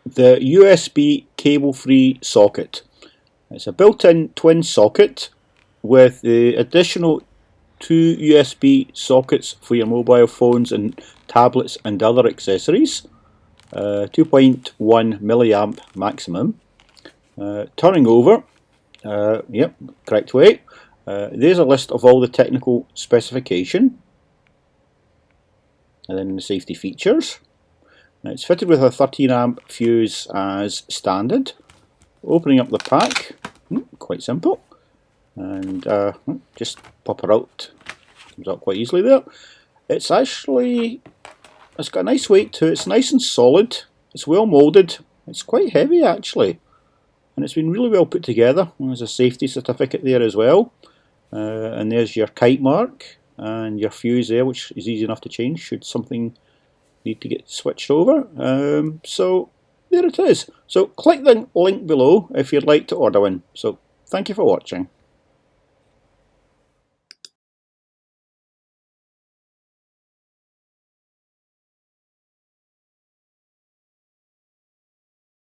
the USB cable-free socket. It's a built-in twin socket with the additional 2 USB sockets for your mobile phones and tablets and other accessories. 2.1 milliamp maximum. Turning over, yep, correct way. There's a list of all the technical specification, and then the safety features. Now it's fitted with a 13 amp fuse as standard. Opening up the pack, quite simple, and just pop her out. Comes out quite easily there. It's got a nice weight to it. It's nice and solid. It's well molded. It's quite heavy actually, and it's been really well put together. There's a safety certificate there as well, and there's your kite mark and your fuse there, which is easy enough to change should something need to get switched over. So there it is. So click the link below if you'd like to order one. So thank you for watching.